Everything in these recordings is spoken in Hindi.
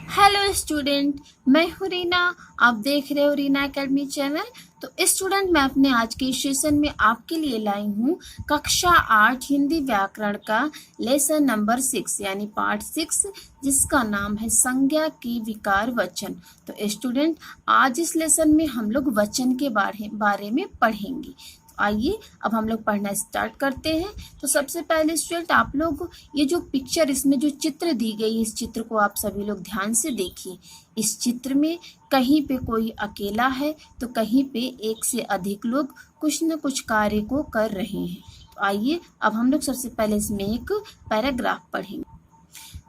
हेलो स्टूडेंट, मैं हूँ रीना। आप देख रहे हो रीना एकेडमी चैनल। तो स्टूडेंट, मैं अपने आज के सेशन में आपके लिए लाई हूँ कक्षा 8 हिंदी व्याकरण का लेसन नंबर 6 यानी पार्ट 6, जिसका नाम है संज्ञा की विकार वचन। तो स्टूडेंट, आज इस लेसन में हम लोग वचन के बारे में पढ़ेंगे। आइए अब हम लोग पढ़ना स्टार्ट करते हैं। तो सबसे पहले स्टूडेंट, आप लोग ये जो पिक्चर, इसमें जो चित्र दी गई, इस चित्र को आप सभी लोग ध्यान से देखिए। इस चित्र में कहीं पे कोई अकेला है तो कहीं पे एक से अधिक लोग कुछ न कुछ कार्य को कर रहे हैं। तो आइए अब हम लोग सबसे पहले इसमें एक पैराग्राफ पढ़ेंगे।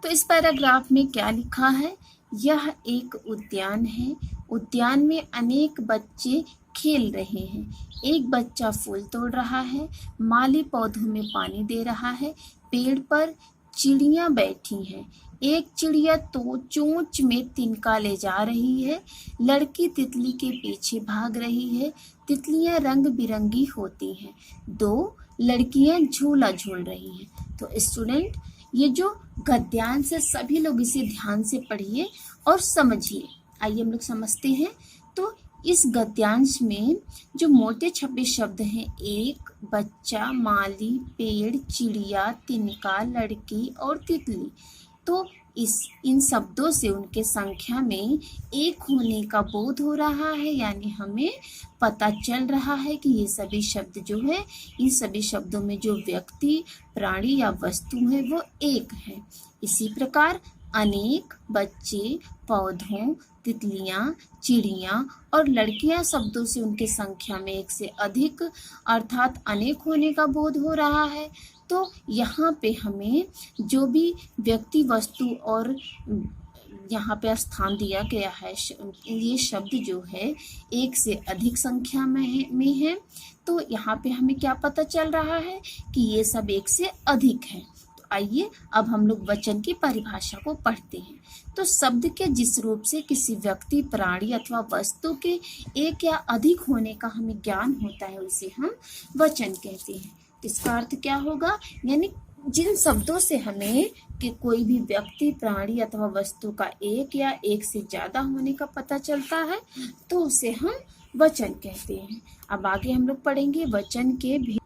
तो इस पैराग्राफ में क्या लिखा है? यह एक उद्यान है। उद्यान में अनेक बच्चे खेल रहे हैं। एक बच्चा फूल तोड़ रहा है। माली पौधों में पानी दे रहा है। पेड़ पर चिड़ियां बैठी हैं। एक चिड़िया तो चोंच में तिनका ले जा रही है। लड़की तितली के पीछे भाग रही है। तितलियां रंग बिरंगी होती हैं। दो लड़कियां झूला झूल रही हैं। तो स्टूडेंट, ये जो गद्यांश है, सभी लोग इसे ध्यान से पढ़िए और समझिए। आइए हम लोग समझते हैं। तो इस गद्यांश में जो मोटे छपे शब्द हैं, एक, बच्चा, माली, पेड़, चिड़िया, तिनका, लड़की और तितली, तो इन शब्दों से उनके संख्या में एक होने का बोध हो रहा है, यानी हमें पता चल रहा है कि ये सभी शब्द जो है, इन सभी शब्दों में जो व्यक्ति, प्राणी या वस्तु है वो एक है। इसी प्रकार अनेक, बच्चे, पौधों, तितलियां, चिड़ियां और लड़कियां शब्दों से उनके संख्या में एक से अधिक अर्थात अनेक होने का बोध हो रहा है। तो यहाँ पे हमें जो भी व्यक्ति, वस्तु और यहाँ पे स्थान दिया गया है, ये शब्द जो है एक से अधिक संख्या में है। तो यहाँ पे हमें क्या पता चल रहा है कि ये सब एक से अधिक है। तो आइए अब हम लोग वचन की परिभाषा को पढ़ते हैं। तो शब्द के जिस रूप से किसी व्यक्ति, प्राणी अथवा वस्तु के एक या अधिक होने का हमें ज्ञान होता है, उसे हम वचन कहते हैं। इसका अर्थ क्या होगा? यानी जिन शब्दों से हमें कि कोई भी व्यक्ति, प्राणी अथवा वस्तु का एक या एक से ज्यादा होने का पता चलता है, तो उसे हम वचन कहते हैं। अब आगे हम लोग पढ़ेंगे वचन के भी।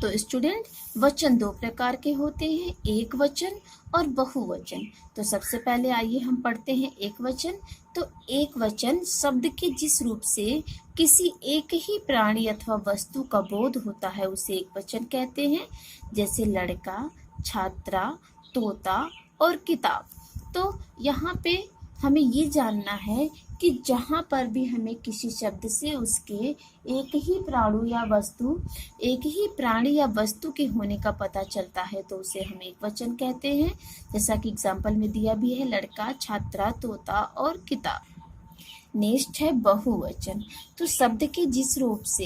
तो स्टूडेंट, वचन दो प्रकार के होते हैं, एक वचन और बहुवचन। तो सबसे पहले आइए हम पढ़ते हैं एक वचन। तो एक वचन शब्द के जिस रूप से किसी एक ही प्राणी अथवा वस्तु का बोध होता है, उसे एक वचन कहते हैं। जैसे लड़का, छात्रा, तोता और किताब। तो यहाँ पे हमें ये जानना है कि जहाँ पर भी हमें किसी शब्द से उसके एक ही प्राणी या वस्तु के होने का पता चलता है, तो उसे हम एक वचन कहते हैं। जैसा कि एग्जाम्पल में दिया भी है, लड़का, छात्रा, तोता और किताब। नेक्स्ट है बहुवचन। तो शब्द के जिस रूप से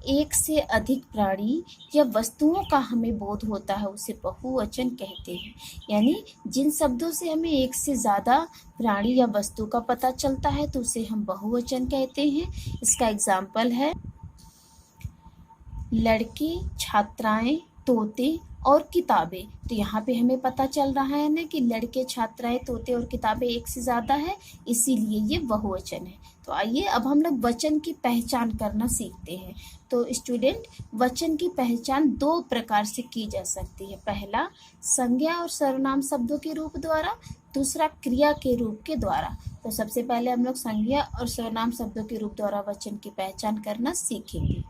एक से अधिक प्राणी या वस्तुओं का हमें बोध होता है, उसे बहुवचन कहते हैं। यानी जिन शब्दों से हमें एक से ज़्यादा प्राणी या वस्तु का पता चलता है, तो उसे हम बहुवचन कहते हैं। इसका एग्जाम्पल है लड़के, छात्राएं, तोते और किताबें। तो यहाँ पे हमें पता चल रहा है ना कि लड़के, छात्राएं, तोते और किताबें एक से ज़्यादा है, इसीलिए ये बहुवचन है। तो आइए अब हम लोग वचन की पहचान करना सीखते हैं। तो स्टूडेंट, वचन की पहचान दो प्रकार से की जा सकती है। पहला, संज्ञा और सर्वनाम शब्दों के रूप द्वारा, दूसरा क्रिया के रूप के द्वारा। तो सबसे पहले हम लोग संज्ञा और सर्वनाम शब्दों के रूप द्वारा वचन की पहचान करना सीखेंगे।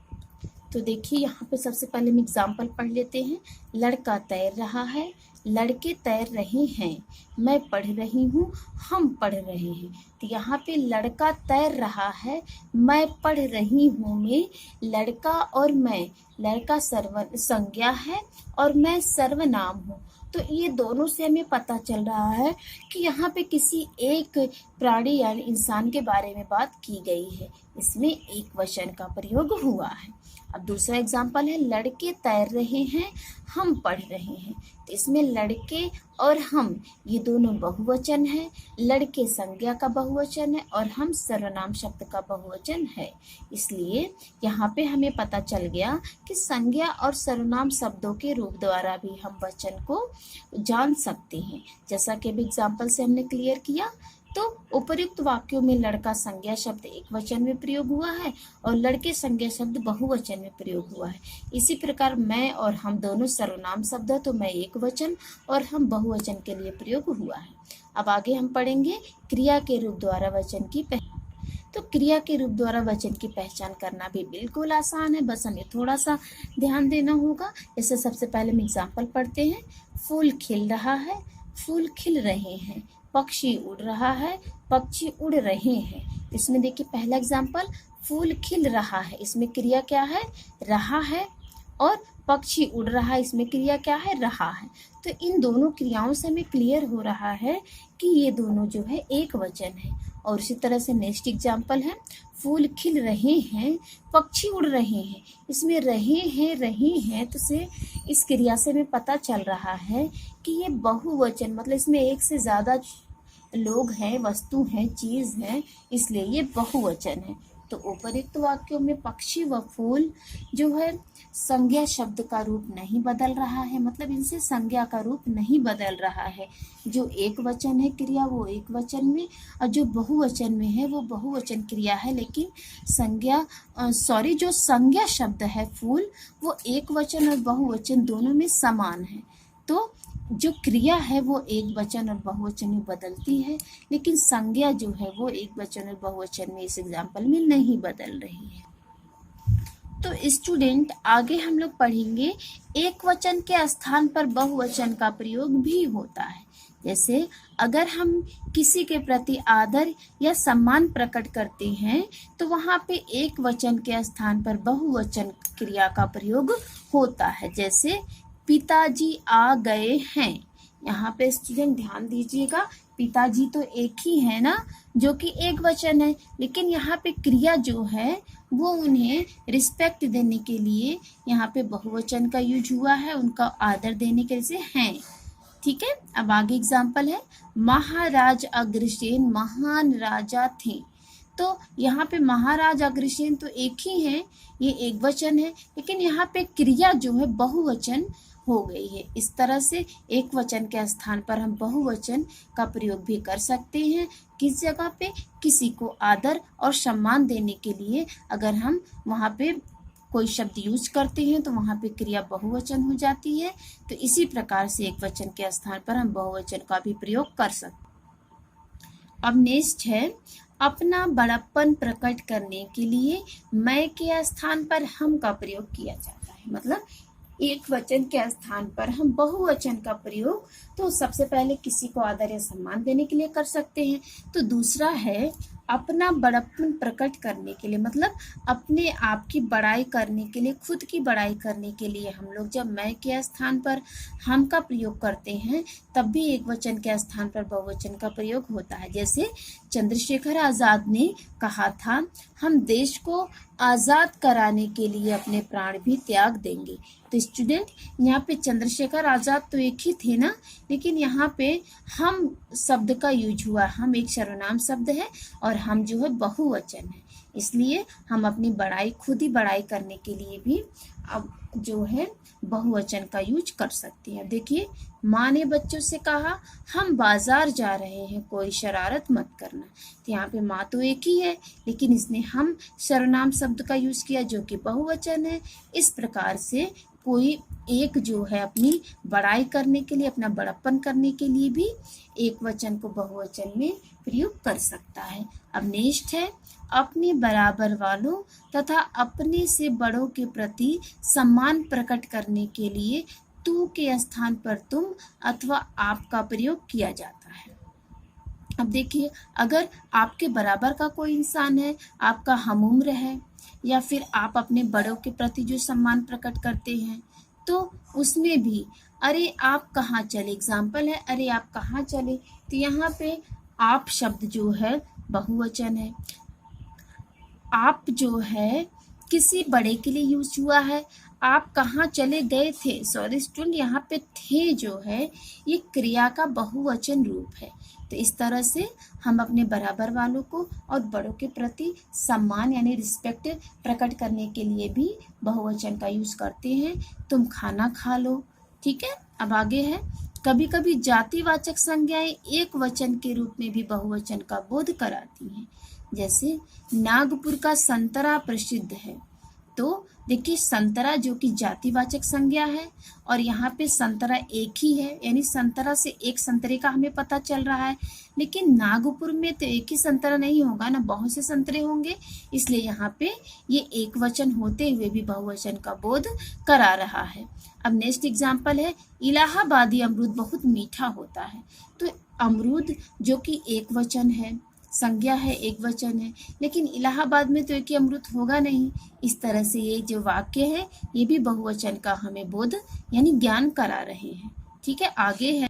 तो देखिए, यहाँ पे सबसे पहले हम एग्जाम्पल पढ़ लेते हैं। लड़का तैर रहा है, लड़के तैर रहे हैं, मैं पढ़ रही हूँ, हम पढ़ रहे हैं। तो यहाँ पे लड़का तैर रहा है, मैं पढ़ रही हूँ में लड़का और मैं, लड़का संज्ञा है और मैं सर्वनाम हूँ। तो ये दोनों से हमें पता चल रहा है कि यहाँ पे किसी एक प्राणी यानी इंसान के बारे में बात की गई है। इसमें एक वचन का प्रयोग हुआ है। अब दूसरा एग्जाम्पल है लड़के तैर रहे हैं, हम पढ़ रहे हैं। तो इसमें लड़के और हम ये दोनों बहुवचन है, लड़के संज्ञा का बहुवचन है और हम सर्वनाम शब्द का बहुवचन है। इसलिए यहाँ पे हमें पता चल गया कि संज्ञा और सर्वनाम शब्दों के रूप द्वारा भी हम वचन को जान सकते हैं। जैसा कि अब एग्जाम्पल से हमने क्लियर किया, तो उपर्युक्त वाक्यों में लड़का संज्ञा शब्द एक वचन में प्रयोग हुआ है और लड़के संज्ञा शब्द बहुवचन में प्रयोग हुआ है। इसी प्रकार मैं और हम दोनों सर्वनाम शब्द है, तो मैं एक वचन और हम बहुवचन के लिए प्रयोग हुआ है। अब आगे हम पढ़ेंगे क्रिया के रूप द्वारा वचन की पहचान। तो क्रिया के रूप द्वारा वचन की पहचान करना भी बिल्कुल आसान है, बस हमें थोड़ा सा ध्यान देना होगा। इससे सबसे पहले हम एग्जाम्पल पढ़ते हैं। फूल खिल रहा है, फूल खिल रहे हैं। पक्षी उड़ रहा है, पक्षी उड़ रहे हैं। इसमें देखिए पहला एग्जाम्पल फूल खिल रहा है, इसमें क्रिया क्या है, रहा है, और पक्षी उड़ रहा है, इसमें क्रिया क्या है, रहा है। तो इन दोनों क्रियाओं से हमें क्लियर हो रहा है कि ये दोनों जो है एक वचन है। और इसी तरह से नेक्स्ट एग्जाम्पल है फूल खिल रहे हैं, पक्षी उड़ रहे हैं। इसमें रहे हैं तो से इस क्रिया से हमें पता चल रहा है कि ये बहुवचन, मतलब इसमें एक से ज़्यादा लोग हैं, वस्तु हैं, चीज़ है, इसलिए ये बहुवचन है। तो उपर्युक्त वाक्यों में पक्षी व फूल जो है संज्ञा शब्द का रूप नहीं बदल रहा है, मतलब इनसे संज्ञा का रूप नहीं बदल रहा है। जो एक वचन है क्रिया वो एक वचन में, और जो बहुवचन में है वो बहुवचन क्रिया है, लेकिन जो संज्ञा शब्द है फूल वो एक वचन और बहुवचन दोनों में समान है। तो जो क्रिया है वो एक वचन और बहुवचन में बदलती है, लेकिन संज्ञा जो है वो एक वचन और बहुवचन में इस एग्जाम्पल में नहीं बदल रही है। तो स्टूडेंट आगे हम लोग पढ़ेंगे एक वचन के स्थान पर बहुवचन का प्रयोग भी होता है। जैसे अगर हम किसी के प्रति आदर या सम्मान प्रकट करते हैं तो वहाँ पे एक वचन के स्थान पर बहुवचन क्रिया का प्रयोग होता है। जैसे पिताजी आ गए हैं। यहाँ पे स्टूडेंट ध्यान दीजिएगा, पिताजी तो एक ही है ना, जो कि एक वचन है, लेकिन यहाँ पे क्रिया जो है वो उन्हें रिस्पेक्ट देने के लिए यहाँ पे बहुवचन का यूज हुआ है, उनका आदर देने के लिए हैं। ठीक है, अब आगे एग्जाम्पल है महाराज अग्रसेन महान राजा थे। तो यहाँ पे महाराज अग्रसेन तो एक ही है, ये एक वचन है, लेकिन यहाँ पे क्रिया जो है बहुवचन हो गई है। इस तरह से एक वचन के स्थान पर हम बहुवचन का प्रयोग भी कर सकते हैं। किस जगह पे, किसी को आदर और सम्मान देने के लिए अगर हम वहाँ पे कोई शब्द यूज करते हैं तो वहाँ पे क्रिया बहुवचन हो जाती है। तो इसी प्रकार से एक वचन के स्थान पर हम बहुवचन का भी प्रयोग कर सकते हैं। अब नेक्स्ट है अपना बड़प्पन प्रकट करने के लिए मैं के स्थान पर हम का प्रयोग किया जाता है। मतलब एक वचन के स्थान पर हम बहुवचन का प्रयोग तो सबसे पहले किसी को आदर या सम्मान देने के लिए कर सकते हैं। तो दूसरा है अपना बड़प्पन प्रकट करने के लिए, मतलब अपने आप की बड़ाई करने के लिए, खुद की बड़ाई करने के लिए हम लोग जब मैं के स्थान पर हम का प्रयोग करते हैं तब भी एक वचन के स्थान पर बहुवचन का प्रयोग होता है। जैसे चंद्रशेखर आज़ाद ने कहा था हम देश को आज़ाद कराने के लिए अपने प्राण भी त्याग देंगे। तो स्टूडेंट यहाँ पे चंद्रशेखर आज़ाद तो एक ही थे ना, लेकिन यहाँ पे हम शब्द का यूज हुआ। हम एक सर्वनाम शब्द है और हम जो है बहुवचन है, इसलिए हम अपनी बड़ाई, खुद ही बड़ाई करने के लिए भी अब जो है बहुवचन का यूज कर सकते हैं। देखिए माँ ने बच्चों से कहा हम बाजार जा रहे हैं, कोई शरारत मत करना। तो यहाँ पे माँ तो एक ही है, लेकिन इसने हम सर्वनाम शब्द का यूज किया जो कि बहुवचन है। इस प्रकार से कोई एक जो है अपनी बड़ाई करने के लिए, अपना बड़प्पन करने के लिए भी एक वचन को बहुवचन में प्रयोग कर सकता है। अब नेक्स्ट है अपने बराबर वालों तथा अपने से बड़ों के प्रति सम्मान प्रकट करने के लिए तू के स्थान पर तुम अथवा आप का प्रयोग किया जाता है। अब देखिए अगर आपके बराबर का कोई इंसान है, आपका हमउम्र है, या फिर आप अपने बड़ों के प्रति जो सम्मान प्रकट करते हैं, तो उसमें भी अरे आप कहाँ चले, एग्जाम्पल है अरे आप कहाँ चले। तो यहाँ पे आप शब्द जो है बहुवचन है। आप जो है किसी बड़े के लिए यूज हुआ है। आप कहाँ चले गए थे, सॉरी स्टूडेंट, यहाँ पे थे जो है ये क्रिया का बहुवचन रूप है। तो इस तरह से हम अपने बराबर वालों को और बड़ों के प्रति सम्मान यानी रिस्पेक्ट प्रकट करने के लिए भी बहुवचन का यूज करते हैं। तुम खाना खा लो। ठीक है, अब आगे है, कभी कभी जातिवाचक संज्ञाएं एक वचन के रूप में भी बहुवचन का बोध कराती हैं। जैसे नागपुर का संतरा प्रसिद्ध है। तो देखिए, संतरा जो कि जातिवाचक संज्ञा है और यहाँ पे संतरा एक ही है, यानी संतरा से एक संतरे का हमें पता चल रहा है। लेकिन नागपुर में तो एक ही संतरा नहीं होगा ना, बहुत से संतरे होंगे, इसलिए यहाँ पे ये एक वचन होते हुए भी बहुवचन का बोध करा रहा है। अब नेक्स्ट एग्जाम्पल है, इलाहाबादी अमरूद बहुत मीठा होता है। तो अमरूद जो कि एक वचन है, संज्ञा है, एक वचन है, लेकिन इलाहाबाद में तो एक ही अमरूद होगा नहीं। इस तरह से ये जो वाक्य है ये भी बहुवचन का हमें बोध यानी ज्ञान करा रहे हैं। ठीक है, आगे है,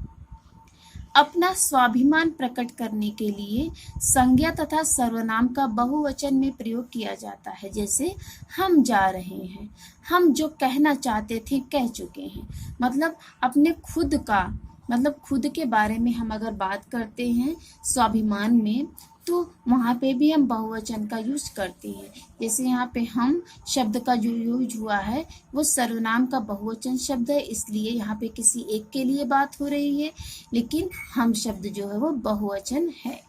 अपना स्वाभिमान प्रकट करने के लिए संज्ञा तथा सर्वनाम का बहुवचन में प्रयोग किया जाता है। जैसे हम जा रहे हैं, हम जो कहना चाहते थे कह चुके हैं। मतलब अपने खुद का, मतलब खुद के बारे में हम अगर बात करते हैं स्वाभिमान में, तो वहाँ पे भी हम बहुवचन का यूज करते हैं। जैसे यहाँ पे हम शब्द का जो यूज हुआ है वो सर्वनाम का बहुवचन शब्द है, इसलिए यहाँ पे किसी एक के लिए बात हो रही है, लेकिन हम शब्द जो है वो बहुवचन है।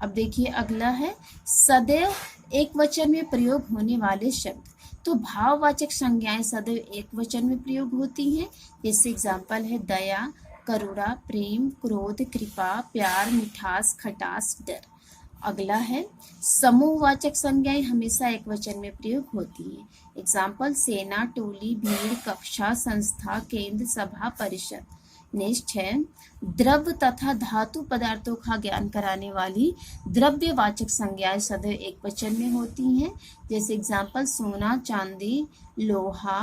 अब देखिए अगला है, सदैव एक वचन में प्रयोग होने वाले शब्द। तो भाववाचक संज्ञाएं सदैव एक वचन में प्रयोग होती हैं। जैसे एग्जाम्पल है, दया, करुणा, प्रेम, क्रोध, कृपा, प्यार, मिठास, खटास, डर। अगला है, समूहवाचक संज्ञाएं हमेशा एक वचन में प्रयोग होती हैं। एग्जाम्पल, सेना, टोली, भीड़, कक्षा, संस्था, केंद्र, सभा, परिषद। नेक्स्ट है, द्रव्य तथा धातु पदार्थों का ज्ञान कराने वाली द्रव्यवाचक संज्ञाएं सदैव एक वचन में होती हैं। जैसे एग्जाम्पल, सोना, चांदी, लोहा,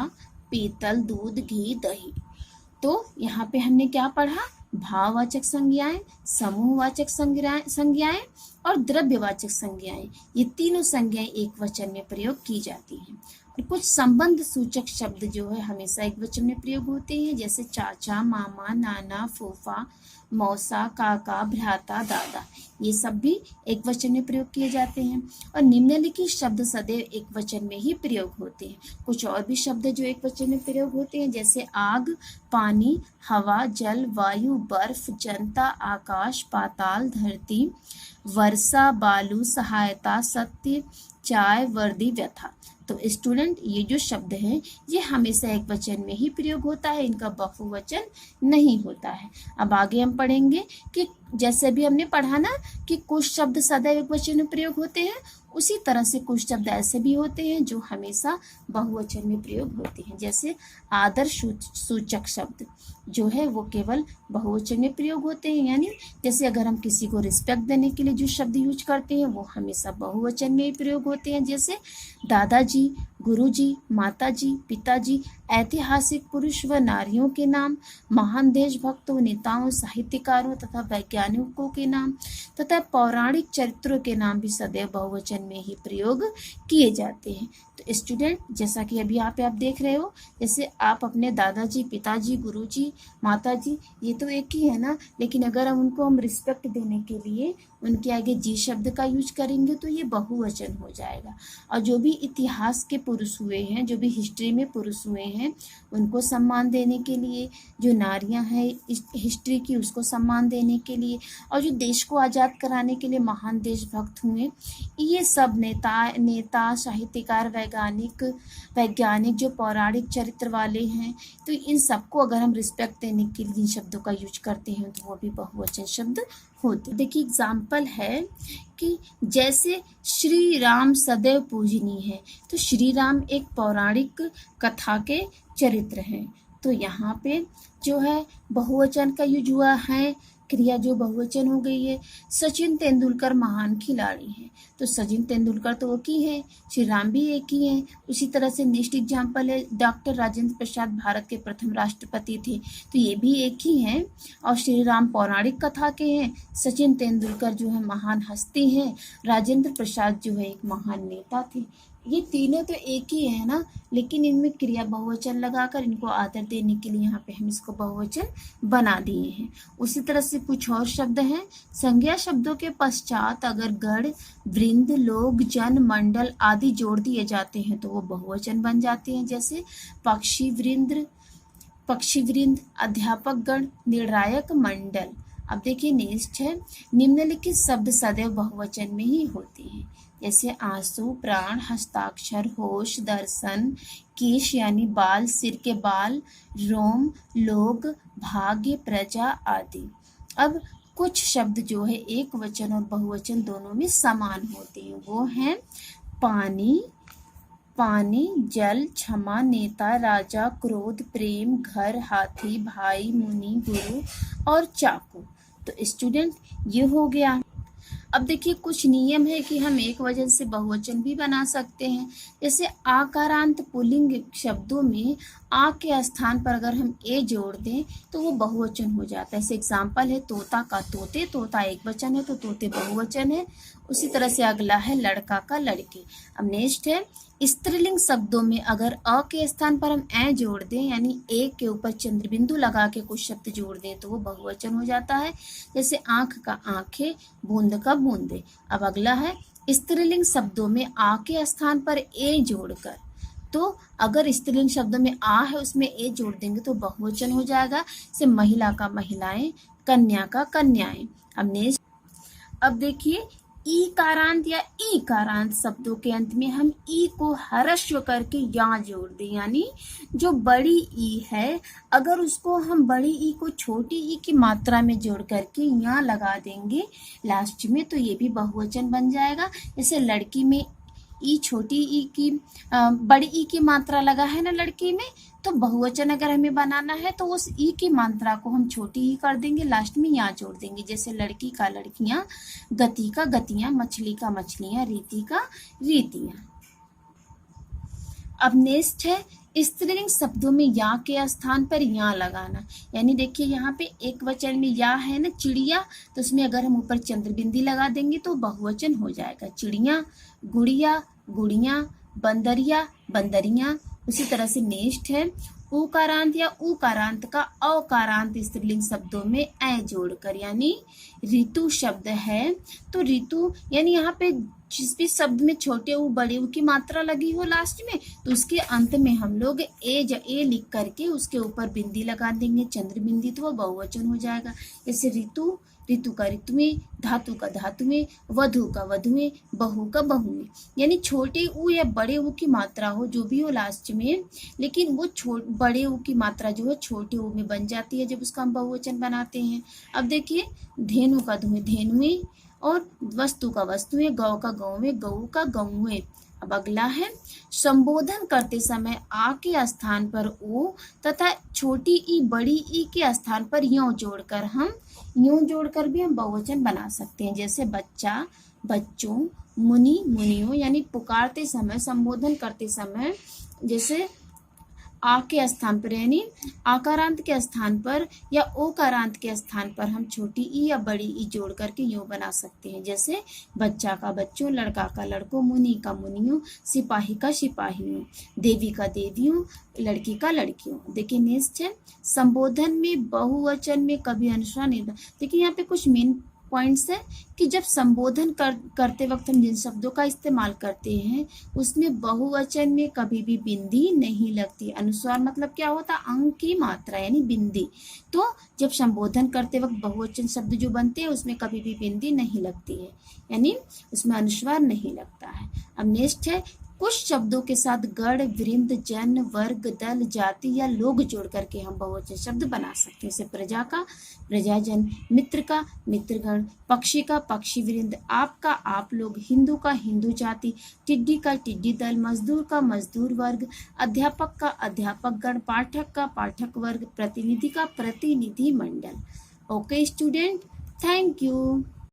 पीतल, दूध, घी, दही। तो यहाँ पे हमने क्या पढ़ा, भाववाचक संज्ञाएं, समूहवाचक संज्ञाएं और द्रव्यवाचक संज्ञाएं, ये तीनों संज्ञाएं एक वचन में प्रयोग की जाती हैं। और कुछ संबंध सूचक शब्द जो है हमेशा एक वचन में प्रयोग होते हैं। जैसे चाचा, मामा, नाना, फूफा, मौसा, काका, भ्राता, दादा, ये सब भी एक वचन में प्रयोग किए जाते हैं। और निम्नलिखित शब्द सदैव एक वचन में ही प्रयोग होते हैं। कुछ और भी शब्द जो एक वचन में प्रयोग होते हैं, जैसे आग, पानी, हवा, जल, वायु, बर्फ, जनता, आकाश, पाताल, धरती, वर्षा, बालू, सहायता, सत्य, चाय, वर्दी, व्यथा। तो स्टूडेंट, ये जो शब्द है ये हमेशा एक वचन में ही प्रयोग होता है, इनका बहुवचन नहीं होता है। अब आगे हम पढ़ेंगे कि जैसे भी हमने पढ़ा ना कि कुछ शब्द सदैव एक वचन में प्रयोग होते हैं, उसी तरह से कुछ शब्द ऐसे भी होते हैं जो हमेशा बहुवचन में प्रयोग होते हैं। जैसे आदर सूचक शब्द जो है वो केवल बहुवचन में प्रयोग होते हैं, यानी जैसे अगर हम किसी को रिस्पेक्ट देने के लिए जो शब्द यूज करते हैं वो हमेशा बहुवचन में ही प्रयोग होते हैं। जैसे दादाजी, गुरुजी, माताजी, पिताजी, ऐतिहासिक पुरुष व नारियों के नाम, महान देशभक्तों, नेताओं, साहित्यकारों तथा वैज्ञानिकों के नाम तथा पौराणिक चरित्रों के नाम भी सदैव बहुवचन में ही प्रयोग किए जाते हैं। तो स्टूडेंट, जैसा कि अभी आप देख रहे हो, जैसे आप अपने दादाजी, पिताजी, गुरुजी, माताजी, ये तो एक ही है ना, लेकिन अगर हम रिस्पेक्ट देने के लिए उनके आगे जी शब्द का यूज करेंगे तो ये बहुवचन हो जाएगा। और जो भी इतिहास के पुरुष हुए हैं, जो भी हिस्ट्री में पुरुष हुए हैं, उनको सम्मान देने के लिए, जो नारियां हैं हिस्ट्री की उसको सम्मान देने के लिए, और जो देश को आज़ाद कराने के लिए महान देशभक्त हुए, ये सब नेता, साहित्यकार, वैज्ञानिक जो पौराणिक चरित्र वाले हैं, तो इन सबको अगर हम रिस्पेक्ट देने के लिए इन शब्दों का यूज करते हैं तो वो भी बहुवचन शब्द होते। देखिए एग्जाम्पल है कि जैसे श्री राम सदैव पूजनीय है। तो श्री राम एक पौराणिक कथा के चरित्र हैं। तो यहाँ पे जो है बहुवचन का यूज हुआ है, क्रिया जो बहुवचन हो गई है। सचिन तेंदुलकर महान खिलाड़ी हैं। तो सचिन तेंदुलकर तो एक ही है, श्री राम भी एक ही है। उसी तरह से नेक्स्ट एग्जाम्पल है, डॉक्टर राजेंद्र प्रसाद भारत के प्रथम राष्ट्रपति थे, तो ये भी एक ही हैं। और श्री राम पौराणिक कथा के हैं, सचिन तेंदुलकर जो है महान हस्ती हैं, राजेंद्र प्रसाद जो है एक महान नेता थे। ये तीनों तो एक ही है ना, लेकिन इनमें क्रिया बहुवचन लगाकर इनको आदर देने के लिए यहाँ पे हम इसको बहुवचन बना दिए हैं। उसी तरह से कुछ और शब्द हैं। संज्ञा शब्दों के पश्चात अगर गण, वृंद, लोग, जन, मंडल आदि जोड़ दिए जाते हैं तो वो बहुवचन बन जाते हैं। जैसे पक्षी वृंद, अध्यापक गण, निर्णायक मंडल। अब देखिए नेक्स्ट है, निम्नलिखित शब्द सदैव बहुवचन में ही होते हैं। जैसे आंसू, प्राण, हस्ताक्षर, होश, दर्शन, केश यानी बाल, सिर के बाल, रोम, लोग, भाग्य, प्रजा आदि। अब कुछ शब्द जो है एक वचन और बहुवचन दोनों में समान होते हैं, वो हैं पानी, जल, क्षमा, नेता, राजा, क्रोध, प्रेम, घर, हाथी, भाई, मुनि, गुरु और चाकू। तो स्टूडेंट ये हो गया। अब देखिए कुछ नियम है कि हम एक वचन से बहुवचन भी बना सकते हैं। जैसे आकारांत पुल्लिंग शब्दों में आ के स्थान पर अगर हम ए जोड़ दें तो वो बहुवचन हो जाता है। जैसे एग्जाम्पल है तोता का तोते, तोता एक वचन है तो तोते बहुवचन है। उसी तरह से अगला है लड़का का लड़के। अब नेक्स्ट है स्त्रीलिंग शब्दों में अगर अ के स्थान पर हम ए जोड़ दें यानी ए के ऊपर चंद्र बिंदु लगा के कुछ शब्द जोड़ दें तो वो बहुवचन हो जाता है। जैसे आंख का आंखें, बूंद का बूंदे। अब अगला है स्त्रीलिंग शब्दों में आ के स्थान पर ए जोड़कर, तो अगर स्त्रीलिंग शब्दों में आ है उसमें ए जोड़ देंगे तो बहुवचन हो जाएगा। जैसे महिला का महिलाएं, कन्या का कन्याएं। अब नेक्स्ट, अब देखिए ई कारांत या ई कारांत शब्दों के अंत में हम ई को ह्रस्व करके या जोड़ दें, यानी जो बड़ी ई है अगर उसको हम बड़ी ई को छोटी ई की मात्रा में जोड़ करके या लगा देंगे लास्ट में तो ये भी बहुवचन बन जाएगा। जैसे लड़की में ई छोटी ई की बड़ी ई की मात्रा लगा है ना लड़की में, तो बहुवचन अगर हमें बनाना है तो उस ई की मात्रा को हम छोटी ई कर देंगे, लास्ट में यहाँ जोड़ देंगे। जैसे लड़की का लड़कियां, गति का गतियां, मछली का मछलियां, रीति का रीतियां। अब नेक्स्ट है स्त्रीलिंग शब्दों में या के स्थान पर या लगाना, यानी देखिए यहाँ पे एक वचन में या है ना चिड़िया, तो उसमें अगर हम ऊपर चंद्र बिंदी लगा देंगे तो बहुवचन हो जाएगा। चिड़िया, गुड़िया, गुड़िया, बंदरिया, बंदरियां। उसी तरह से नेक्स्ट है उकारांत या उकारांत का अकारांत स्त्रीलिंग शब्दों में ए जोड़कर, यानी ऋतु शब्द है तो ऋतु यानी यहाँ पे जिस भी शब्द में छोटे ऊ बड़े ऊ की मात्रा लगी हो लास्ट में तो उसके अंत में हम लोग ए लिख करके उसके ऊपर बिंदी लगा देंगे, चंद्र बिंदी, तो वह बहुवचन हो जाएगा। जैसे ऋतु, ऋतु का ऋतुएं, धातु का धातुएं, वधु का वधुएं, बहू का बहुएं। यानी छोटे ऊ या बड़े ऊ की मात्रा हो जो भी हो लास्ट में, लेकिन वो बड़े ऊ की मात्रा जो है छोटे ऊ में बन जाती है जब उसका हम बहुवचन बनाते हैं। अब देखिए धेनु का धुएं, धेनुएं, और वस्तु का वस्तुएं, गौ का गौवें, गऊ का गौवें। अब अगला है संबोधन करते समय आ के स्थान पर ओ तथा छोटी ई बड़ी ई के स्थान पर यों जोड़कर भी हम बहुवचन बना सकते हैं। जैसे बच्चा, बच्चों, मुनि, मुनियों, यानी पुकारते समय, संबोधन करते समय जैसे आ के स्थान पर यानी आकारांत के स्थान पर या ओकारांत के स्थान पर हम छोटी ई या बड़ी ई जोड़ करके यूं बना सकते हैं। जैसे बच्चा का बच्चों, लड़का का लड़कों, मुनि का मुनियों, सिपाही का सिपाहियों, देवी का देवियों, लड़की का लड़कियों। देखिए नेक्स्ट है संबोधन में बहुवचन में कभी अनुस्वार नहीं। देखिए यहाँ पे कुछ मेन पॉइंट्स है कि जब संबोधन करते वक्त हम जिन शब्दों का इस्तेमाल करते हैं उसमें बहुवचन में कभी भी बिंदी नहीं लगती। अनुस्वार मतलब क्या होता है? अंग की मात्रा यानी बिंदी। तो जब संबोधन करते वक्त बहुवचन शब्द जो बनते हैं उसमें कभी भी बिंदी नहीं लगती है, यानी उसमें अनुस्वार नहीं लगता है। अब नेक्स्ट है कुछ शब्दों के साथ गण, वृंद, जन, वर्ग, दल, जाति या लोग जोड़ करके हम बहुवचन शब्द बना सकते हैं। जैसे प्रजा का प्रजाजन, मित्र का मित्रगण, पक्षी का पक्षी वृंद, आप का आप लोग, हिंदू का हिंदू जाति, टिड्डी का टिड्डी दल, मजदूर का मजदूर वर्ग, अध्यापक का अध्यापक गण, पाठक का पाठक वर्ग, प्रतिनिधि का प्रतिनिधि मंडल। Okay student, thank you.